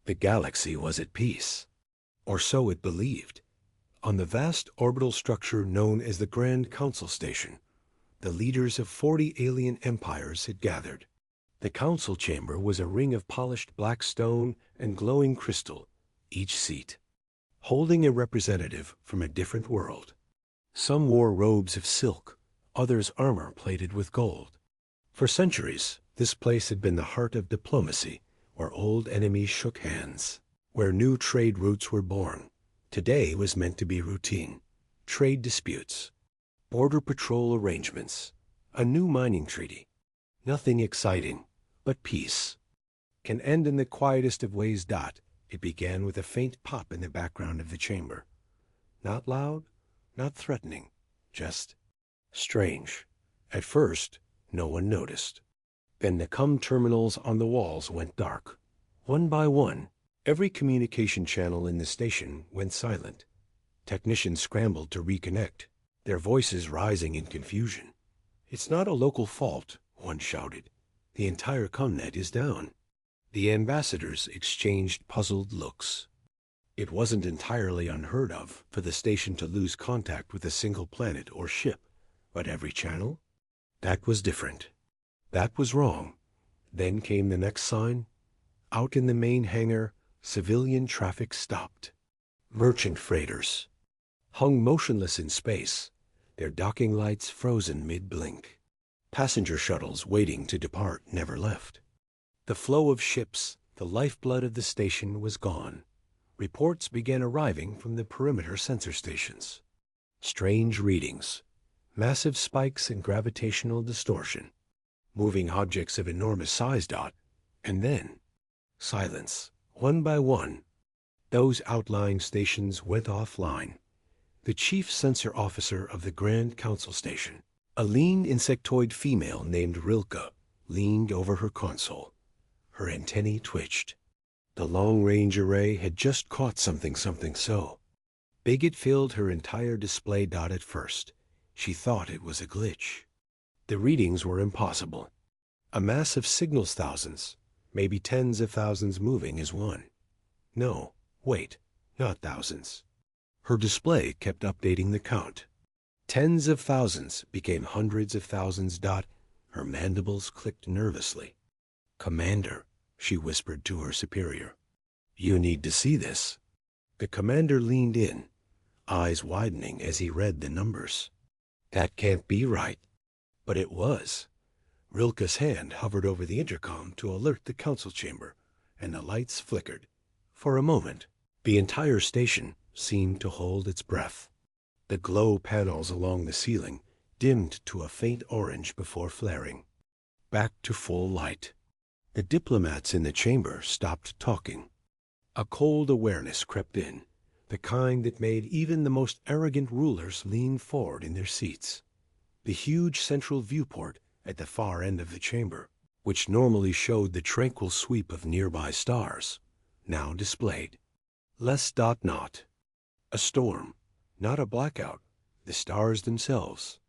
The galaxy was at peace, or so it believed. On the vast orbital structure known as the Grand Council Station, the leaders of 40 alien empires had gathered. The council chamber was a ring of polished black stone and glowing crystal, each seat holding a representative from a different world. Some wore robes of silk, others armor plated with gold. For centuries, this place had been the heart of diplomacy, where old enemies shook hands, where new trade routes were born. Today was meant to be routine. Trade disputes, border patrol arrangements, a new mining treaty. Nothing exciting, but peace. Can end in the quietest of ways. It began with a faint pop in the background of the chamber. Not loud, not threatening, just strange. At first, no one noticed. Then the terminals on the walls went dark. One by one, every communication channel in the station went silent. Technicians scrambled to reconnect, their voices rising in confusion. "It's not a local fault," one shouted. "The entire comnet is down." The ambassadors exchanged puzzled looks. It wasn't entirely unheard of for the station to lose contact with a single planet or ship, but every channel? That was different. That was wrong. Then came the next sign. Out in the main hangar, civilian traffic stopped. Merchant freighters hung motionless in space, their docking lights frozen mid-blink. Passenger shuttles waiting to depart never left. The flow of ships, the lifeblood of the station, was gone. Reports began arriving from the perimeter sensor stations. Strange readings, massive spikes in gravitational distortion, moving objects of enormous size. And then silence. One by one, those outlying stations went offline. The chief sensor officer of the Grand Council Station, a lean insectoid female named Rilke, leaned over her console. Her antennae twitched. The long-range array had just caught something so big it filled her entire display. At first, she thought it was a glitch. The readings were impossible. A mass of signals, thousands, maybe tens of thousands moving as one. No, wait, not thousands. Her display kept updating the count. Tens of thousands became hundreds of thousands. Her mandibles clicked nervously. "Commander," she whispered to her superior. "You need to see this." The commander leaned in, eyes widening as he read the numbers. That can't be right. But it was. Rilke's hand hovered over the intercom to alert the council chamber, and the lights flickered. For a moment, the entire station seemed to hold its breath. The glow panels along the ceiling dimmed to a faint orange before flaring. Back to full light. The diplomats in the chamber stopped talking. A cold awareness crept in, the kind that made even the most arrogant rulers lean forward in their seats. The huge central viewport at the far end of the chamber, which normally showed the tranquil sweep of nearby stars, now displayed less. Not a storm, not a blackout. The stars themselves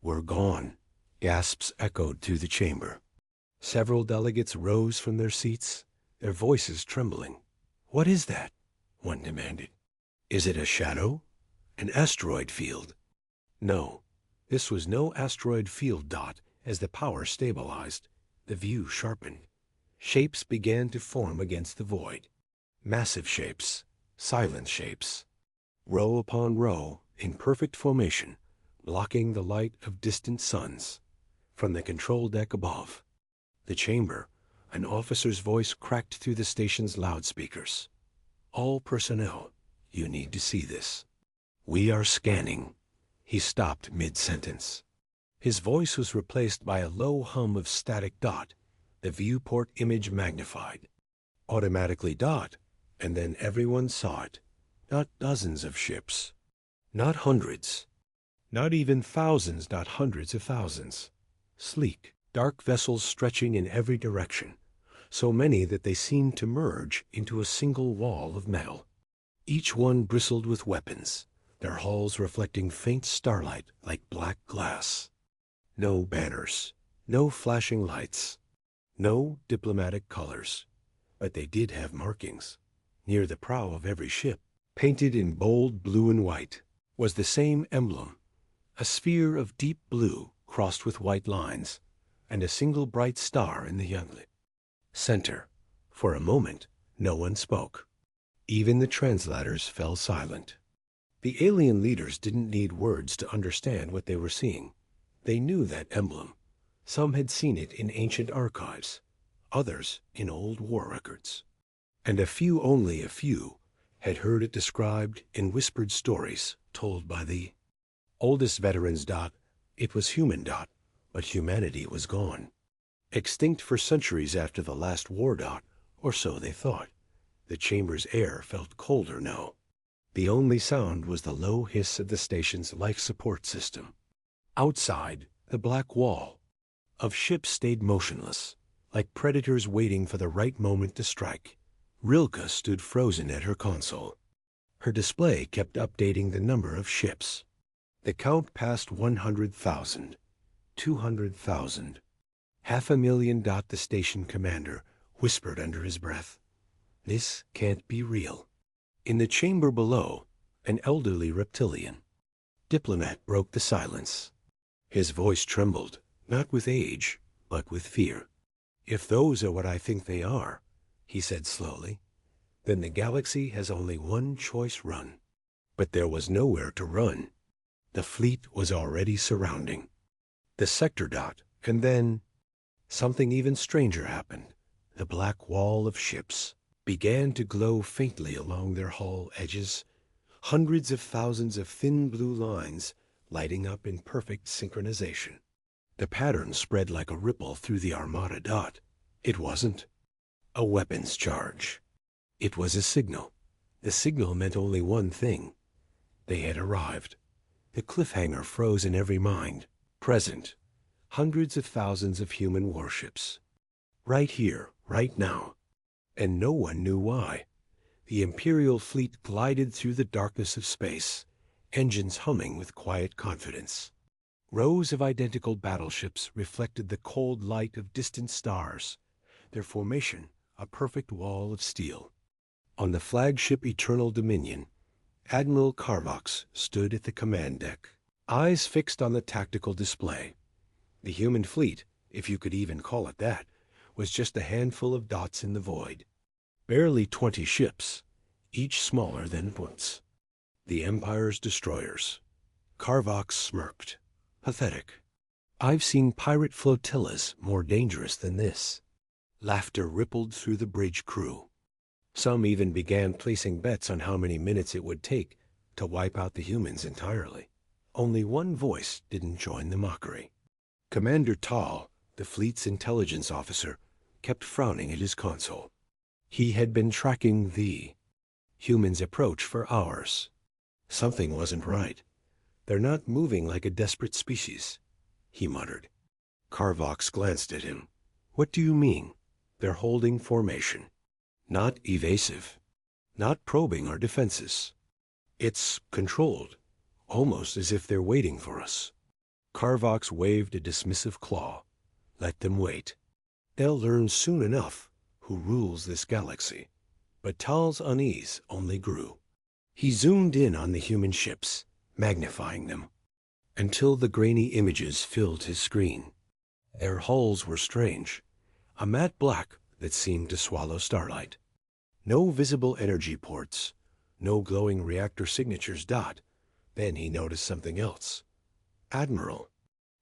were gone. Gasps echoed through the chamber. Several delegates rose from their seats, their voices trembling. "What is that?" one demanded. "Is it a shadow? An asteroid field?" No, this was no asteroid field. As the power stabilized, the view sharpened. Shapes began to form against the void. Massive shapes, silent shapes. Row upon row, in perfect formation, blocking the light of distant suns. From the control deck above, the chamber, an officer's voice cracked through the station's loudspeakers. "All personnel, you need to see this. We are scanning." He stopped mid-sentence. His voice was replaced by a low hum of static. The viewport image magnified. Automatically. And then everyone saw it. Not dozens of ships. Not hundreds. Not even thousands. Hundreds of thousands. Sleek, dark vessels stretching in every direction, so many that they seemed to merge into a single wall of metal. Each one bristled with weapons, their hulls reflecting faint starlight like black glass. No banners, no flashing lights, no diplomatic colors, But they did have markings. Near the prow of every ship, painted in bold blue and white, was the same emblem, a sphere of deep blue crossed with white lines, and a single bright star in the center. For a moment, no one spoke. Even the translators fell silent. The alien leaders didn't need words to understand what they were seeing. They knew that emblem. Some had seen it in ancient archives, others in old war records. And only a few, had heard it described in whispered stories told by the oldest veterans. It was human. But humanity was gone. Extinct for centuries after the last war. Or so they thought. The chamber's air felt colder now. The only sound was the low hiss of the station's life support system. Outside, the black wall of ships stayed motionless, like predators waiting for the right moment to strike. Rilke stood frozen at her console. Her display kept updating the number of ships. The count passed 100,000, 200,000, 500,000. The station commander whispered under his breath, "This can't be real." In the chamber below, an elderly reptilian diplomat broke the silence. His voice trembled, not with age, but with fear. "If those are what I think they are," he said slowly, "then the galaxy has only one choice run." But there was nowhere to run. The fleet was already surrounding the sector. And then something even stranger happened. The black wall of ships began to glow faintly along their hull edges, hundreds of thousands of thin blue lines lighting up in perfect synchronization. The pattern spread like a ripple through the armada. It wasn't a weapons charge. It was a signal. The signal meant only one thing. They had arrived. The cliffhanger froze in every mind. Present. Hundreds of thousands of human warships. Right here, right now. And no one knew why. The Imperial fleet glided through the darkness of space, engines humming with quiet confidence. Rows of identical battleships reflected the cold light of distant stars, their formation a perfect wall of steel. On the flagship Eternal Dominion, Admiral Carvox stood at the command deck, eyes fixed on the tactical display. The human fleet, if you could even call it that, was just a handful of dots in the void. Barely 20 ships, each smaller than once. The Empire's destroyers. Carvox smirked. Pathetic. "I've seen pirate flotillas more dangerous than this." Laughter rippled through the bridge crew. Some even began placing bets on how many minutes it would take to wipe out the humans entirely. Only one voice didn't join the mockery. Commander Tal, the fleet's intelligence officer, kept frowning at his console. He had been tracking the humans' approach for hours. Something wasn't right. "They're not moving like a desperate species," he muttered. Carvox glanced at him. "What do you mean?" "They're holding formation. Not evasive. Not probing our defenses. It's controlled, almost as if they're waiting for us." Carvox waved a dismissive claw. "Let them wait. They'll learn soon enough who rules this galaxy." But Tal's unease only grew. He zoomed in on the human ships, magnifying them, until the grainy images filled his screen. Their hulls were strange, a matte black that seemed to swallow starlight. No visible energy ports, no glowing reactor signatures. Then he noticed something else. "Admiral,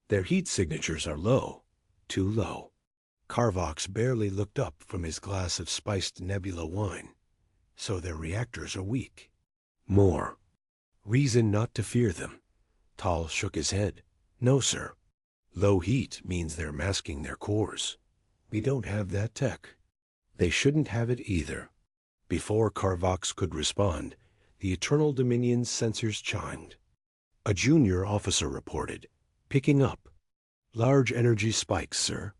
their heat signatures are low, too low." Carvox barely looked up from his glass of spiced nebula wine. "So their reactors are weak." "More reason not to fear them." Tal shook his head. "No, sir. Low heat means they're masking their cores. We don't have that tech. They shouldn't have it either." Before Carvox could respond, the Eternal Dominion's sensors chimed. A junior officer reported, "Picking up. Large energy spikes, sir,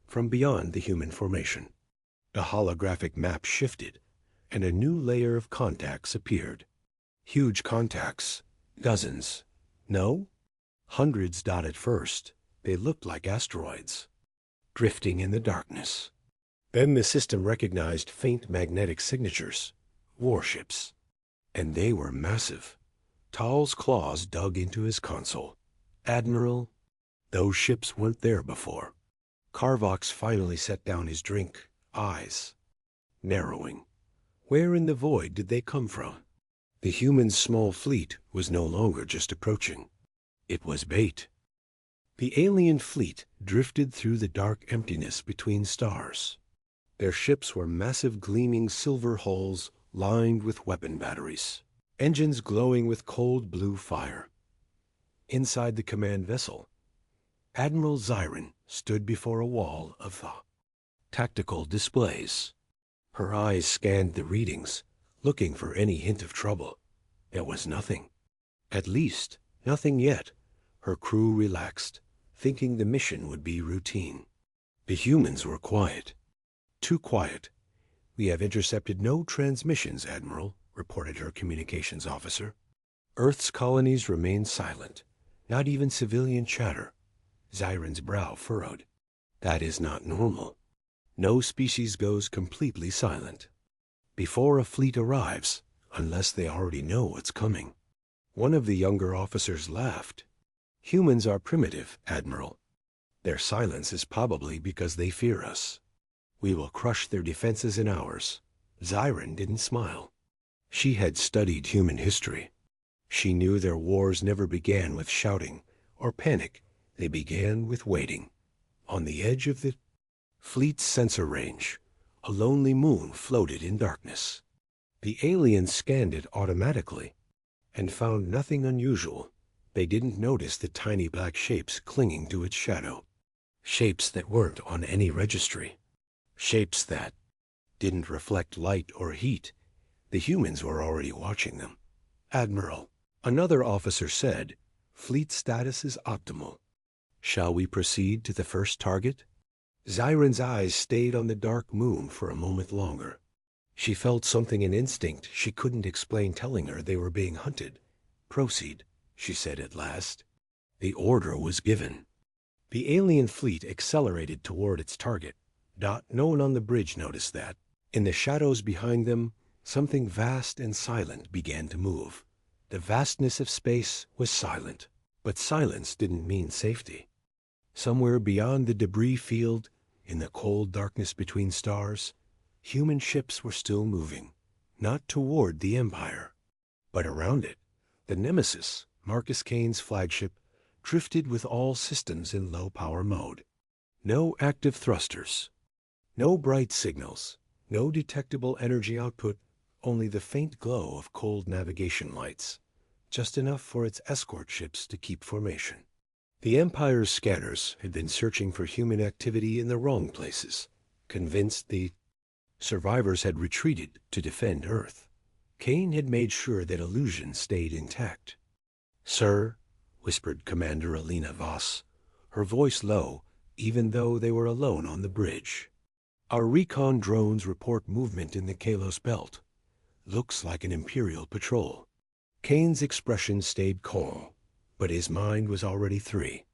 from beyond the human formation." The holographic map shifted, and a new layer of contacts appeared. Huge contacts, dozens. No? Hundreds. At first, they looked like asteroids, drifting in the darkness. Then the system recognized faint magnetic signatures. Warships. And they were massive. Tal's claws dug into his console. Admiral, those ships weren't there before. Carvox finally set down his drink, eyes narrowing. Where in the void did they come from? The human's small fleet was no longer just approaching. It was bait. The alien fleet drifted through the dark emptiness between stars. Their ships were massive gleaming silver hulls lined with weapon batteries, engines glowing with cold blue fire. Inside the command vessel, Admiral Zyron stood before a wall of tactical displays. Her eyes scanned the readings, looking for any hint of trouble. There was nothing. At least, nothing yet. Her crew relaxed, thinking the mission would be routine. The humans were quiet. Too quiet. "We have intercepted no transmissions, Admiral," reported her communications officer. Earth's colonies remained silent. Not even civilian chatter. Zyron's brow furrowed. That is not normal. No species goes completely silent before a fleet arrives, unless they already know what's coming. One of the younger officers laughed. "Humans are primitive, Admiral. Their silence is probably because they fear us. We will crush their defenses in hours." Zyron didn't smile. She had studied human history. She knew their wars never began with shouting or panic. They began with waiting. On the edge of the fleet's sensor range, a lonely moon floated in darkness. The aliens scanned it automatically and found nothing unusual. They didn't notice the tiny black shapes clinging to its shadow. Shapes that weren't on any registry. Shapes that didn't reflect light or heat. The humans were already watching them. "Admiral," another officer said, "fleet status is optimal. Shall we proceed to the first target?" Zyron's eyes stayed on the dark moon for a moment longer. She felt something in instinct she couldn't explain telling her they were being hunted. "Proceed," she said at last. The order was given. The alien fleet accelerated toward its target. No one on the bridge noticed that. In the shadows behind them, something vast and silent began to move. The vastness of space was silent, but silence didn't mean safety. Somewhere beyond the debris field, in the cold darkness between stars, human ships were still moving, not toward the Empire, but around it. The Nemesis, Marcus Kane's flagship, drifted with all systems in low-power mode. No active thrusters, no bright signals, no detectable energy output, only the faint glow of cold navigation lights, just enough for its escort ships to keep formation. The Empire's scanners had been searching for human activity in the wrong places, convinced the survivors had retreated to defend Earth. Kane had made sure that illusion stayed intact. "Sir," whispered Commander Alina Voss, her voice low, even though they were alone on the bridge. "Our recon drones report movement in the Kalos Belt. Looks like an Imperial patrol." Kane's expression stayed calm, but his mind was already 3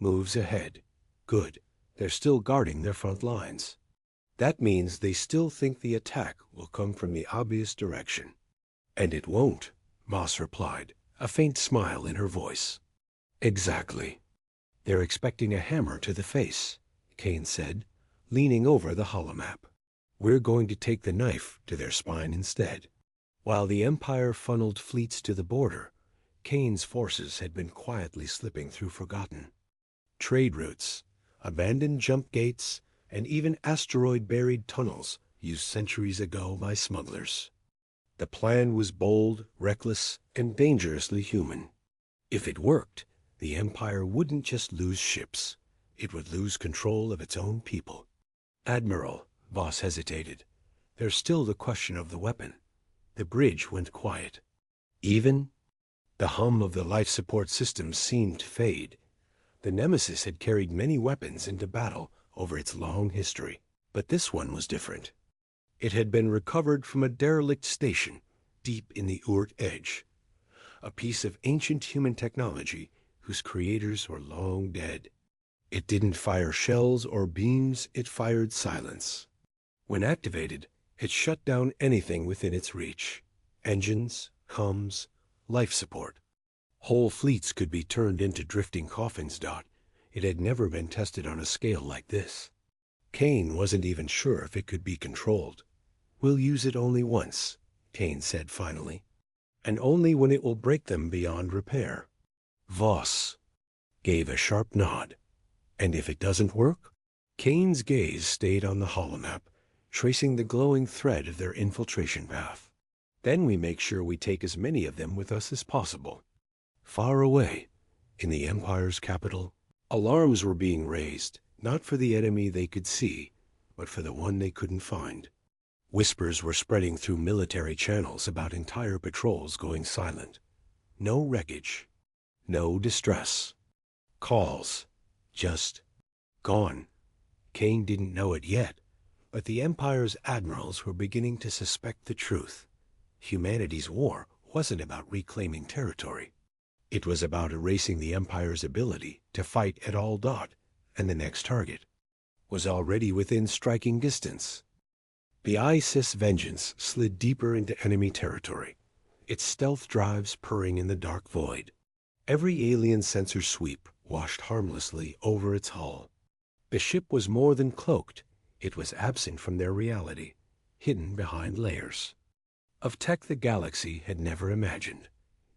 moves ahead. Good. They're still guarding their front lines. That means they still think the attack will come from the obvious direction. "And it won't," Moss replied, a faint smile in her voice. "Exactly. They're expecting a hammer to the face," Kane said, leaning over the holomap. "We're going to take the knife to their spine instead." While the Empire funneled fleets to the border, Kane's forces had been quietly slipping through forgotten trade routes, abandoned jump gates, and even asteroid-buried tunnels used centuries ago by smugglers. The plan was bold, reckless, and dangerously human. If it worked, the Empire wouldn't just lose ships. It would lose control of its own people. "Admiral," Voss hesitated, "there's still the question of the weapon." The bridge went quiet. Even the hum of the life support systems seemed to fade. The Nemesis had carried many weapons into battle over its long history, but this one was different. It had been recovered from a derelict station deep in the Urt Edge, a piece of ancient human technology whose creators were long dead. It didn't fire shells or beams, it fired silence. When activated, it shut down anything within its reach. Engines, comms, life support. Whole fleets could be turned into drifting coffins. It had never been tested on a scale like this. Kane wasn't even sure if it could be controlled. "We'll use it only once," Kane said finally. "And only when it will break them beyond repair." Voss gave a sharp nod. "And if it doesn't work?" Kane's gaze stayed on the holomap, tracing the glowing thread of their infiltration path. "Then we make sure we take as many of them with us as possible." Far away, in the Empire's capital, alarms were being raised, not for the enemy they could see, but for the one they couldn't find. Whispers were spreading through military channels about entire patrols going silent. No wreckage, no distress. Calls, just gone. Kane didn't know it yet, but the Empire's admirals were beginning to suspect the truth. Humanity's war wasn't about reclaiming territory. It was about erasing the Empire's ability to fight at all. And the next target was already within striking distance. The ISIS Vengeance slid deeper into enemy territory, its stealth drives purring in the dark void. Every alien sensor sweep washed harmlessly over its hull. The ship was more than cloaked. It was absent from their reality, hidden behind layers of tech the galaxy had never imagined.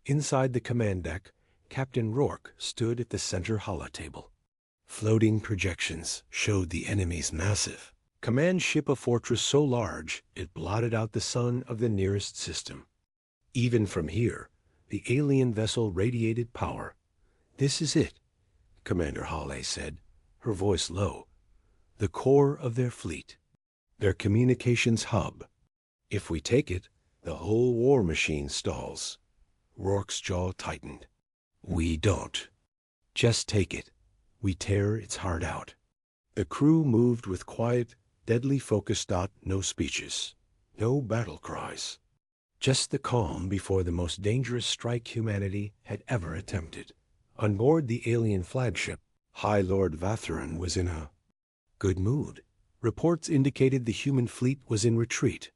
Inside the command deck, Captain Rourke stood at the center holotable. Floating projections showed the enemy's massive command ship, a fortress so large it blotted out the sun of the nearest system. Even from here, the alien vessel radiated power. "This is it," Commander Halle said, her voice low. "The core of their fleet, their communications hub. If we take it, the whole war machine stalls." Rourke's jaw tightened. "We don't just take it. We tear its heart out." The crew moved with quiet, deadly focus. No speeches, no battle cries. Just the calm before the most dangerous strike humanity had ever attempted. On board the alien flagship, High Lord Vatheron was in a good mood. Reports indicated the human fleet was in retreat.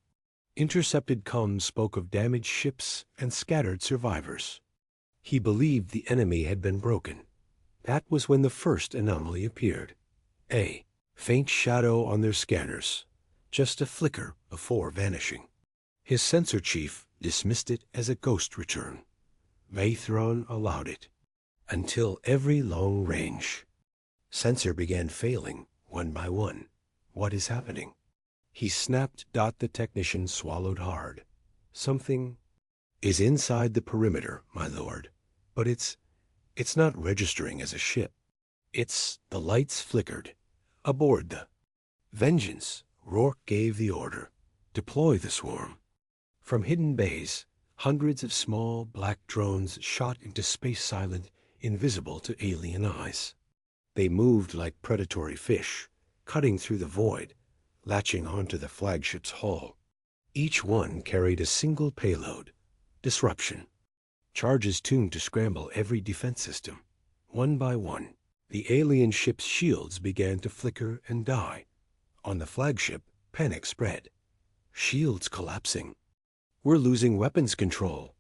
Intercepted comms spoke of damaged ships and scattered survivors. He believed the enemy had been broken. That was when the first anomaly appeared. A faint shadow on their scanners, just a flicker before vanishing. His sensor chief dismissed it as a ghost return. Vatheron allowed it, until every long-range sensor began failing one by one. "What is happening?" He snapped. The technician swallowed hard. "Something is inside the perimeter, my lord, but it's not registering as a ship. The lights flickered. Aboard the Vengeance." Rourke gave the order. "Deploy the swarm." From hidden bays, hundreds of small black drones shot into space, silent, invisible to alien eyes. They moved like predatory fish, cutting through the void, latching onto the flagship's hull. Each one carried a single payload: disruption. Charges tuned to scramble every defense system. One by one, the alien ship's shields began to flicker and die. On the flagship, panic spread. Shields collapsing. "We're losing weapons control.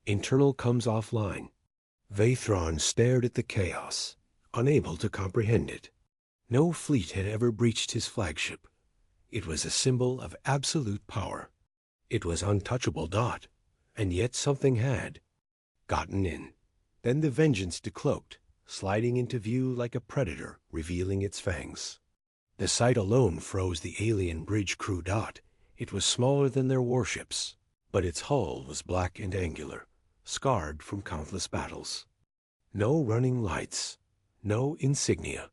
Internal comes offline." Vatheron stared at the chaos, unable to comprehend it. No fleet had ever breached his flagship. It was a symbol of absolute power. It was untouchable. And yet something had gotten in. Then the Vengeance decloaked, sliding into view like a predator revealing its fangs. The sight alone froze the alien bridge crew. It was smaller than their warships, but its hull was black and angular, scarred from countless battles. No running lights, no insignia,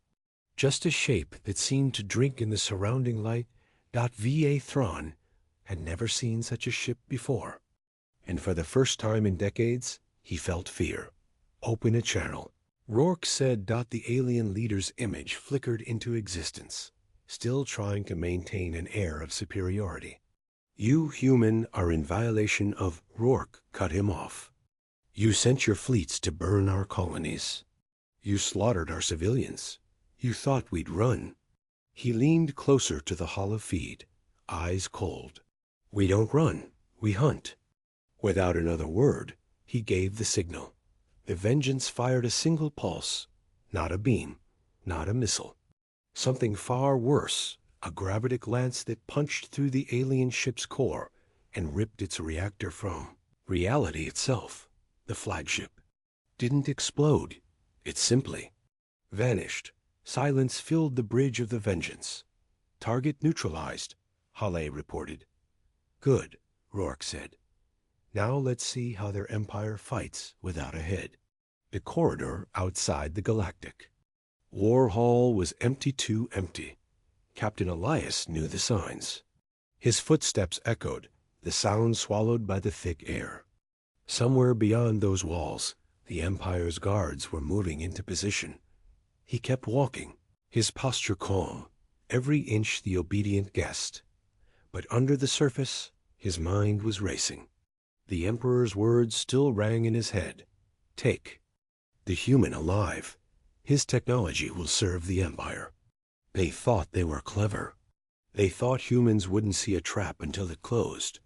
just a shape that seemed to drink in the surrounding light. Vatheron had never seen such a ship before, and for the first time in decades, he felt fear. "Open a channel," Rourke said. The alien leader's image flickered into existence, still trying to maintain an air of superiority. "You human are in violation of—" Rourke cut him off. "You sent your fleets to burn our colonies. You slaughtered our civilians. You thought we'd run." He leaned closer to the hollow feed, eyes cold. "We don't run, we hunt." Without another word, he gave the signal. The Vengeance fired a single pulse, not a beam, not a missile. Something far worse, a gravitic lance that punched through the alien ship's core and ripped its reactor from reality itself. The flagship didn't explode. It simply vanished. Silence filled the bridge of the Vengeance. "Target neutralized," Halle reported. "Good," Rourke said. "Now let's see how their empire fights without a head." The corridor outside the Galactic War Hall was empty too empty. Captain Elias knew the signs. His footsteps echoed, the sound swallowed by the thick air. Somewhere beyond those walls, the Empire's guards were moving into position. He kept walking, his posture calm, every inch the obedient guest. But under the surface, his mind was racing. The Emperor's words still rang in his head. "Take the human alive. His technology will serve the Empire." They thought they were clever. They thought humans wouldn't see a trap until it closed.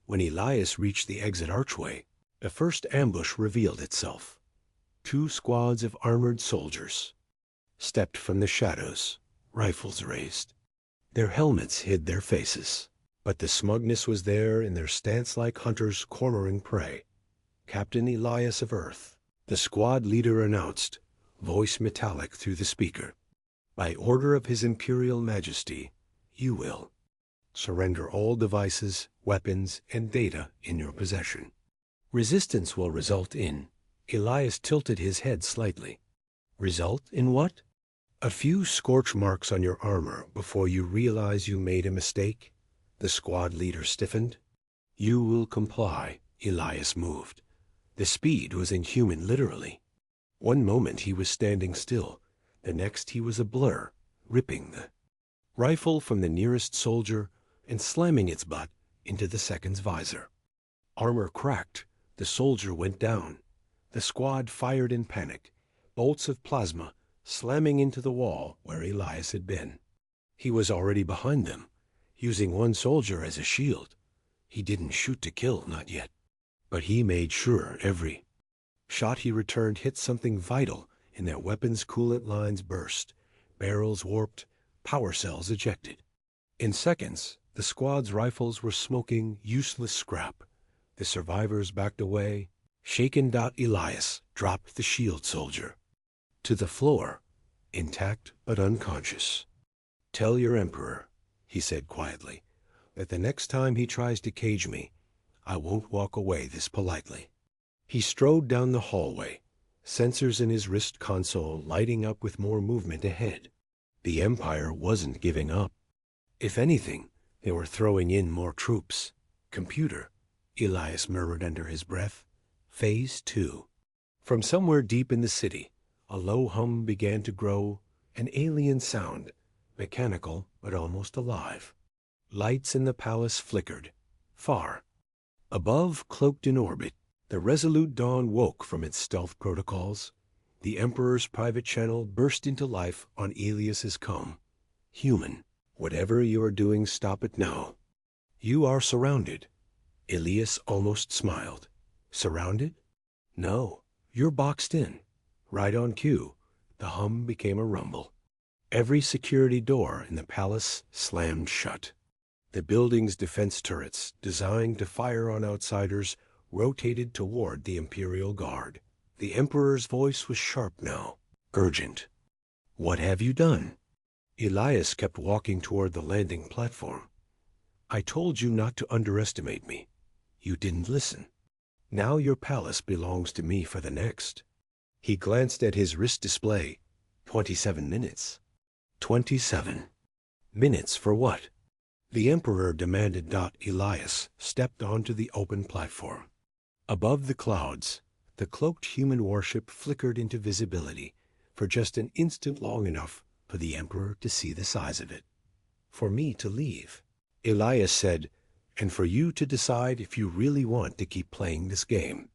When Elias reached the exit archway, the first ambush revealed itself. 2 squads of armored soldiers stepped from the shadows, rifles raised. Their helmets hid their faces, but the smugness was there in their stance like hunters cornering prey. "Captain Elias of Earth," the squad leader announced, voice metallic through the speaker. "By order of His Imperial Majesty, you will surrender all devices, weapons, and data in your possession. Resistance will result in—" Elias tilted his head slightly. "Result in what?" "A few scorch marks on your armor before you realize you made a mistake." The squad leader stiffened. "You will comply." Elias moved. The speed was inhuman, literally. One moment he was standing still, the next he was a blur, ripping the rifle from the nearest soldier and slamming its butt into the second's visor. Armor cracked. The soldier went down. The squad fired in panic, bolts of plasma slamming into the wall where Elias had been. He was already behind them, using one soldier as a shield. He didn't shoot to kill, not yet. But he made sure every shot he returned hit something vital, and their weapons' coolant lines burst, barrels warped, power cells ejected. In seconds, the squad's rifles were smoking useless scrap. The survivors backed away. Shaken. Elias dropped the shield soldier to the floor, intact but unconscious. "Tell your Emperor," he said quietly, "that the next time he tries to cage me, I won't walk away this politely." He strode down the hallway, sensors in his wrist console lighting up with more movement ahead. The Empire wasn't giving up. If anything, they were throwing in more troops. "Computer," Elias murmured under his breath. "Phase 2. From somewhere deep in the city, a low hum began to grow, an alien sound, mechanical but almost alive. Lights in the palace flickered. Far above, cloaked in orbit, the resolute dawn woke from its stealth protocols. The Emperor's private channel burst into life on Elias's com. "Human, whatever you are doing, stop it now. You are surrounded." Elias almost smiled. "Surrounded? No, you're boxed in. Right on cue." The hum became a rumble. Every security door in the palace slammed shut. The building's defense turrets, designed to fire on outsiders, rotated toward the Imperial Guard. The Emperor's voice was sharp now, urgent. "What have you done?" Elias kept walking toward the landing platform. "I told you not to underestimate me. You didn't listen. Now your palace belongs to me for the next." He glanced at his wrist display. 27 minutes. 27 minutes for what? The Emperor demanded. Elias stepped onto the open platform. Above the clouds, the cloaked human warship flickered into visibility for just an instant, long enough for the Emperor to see the size of it. "For me to leave," Elias said, "and for you to decide if you really want to keep playing this game."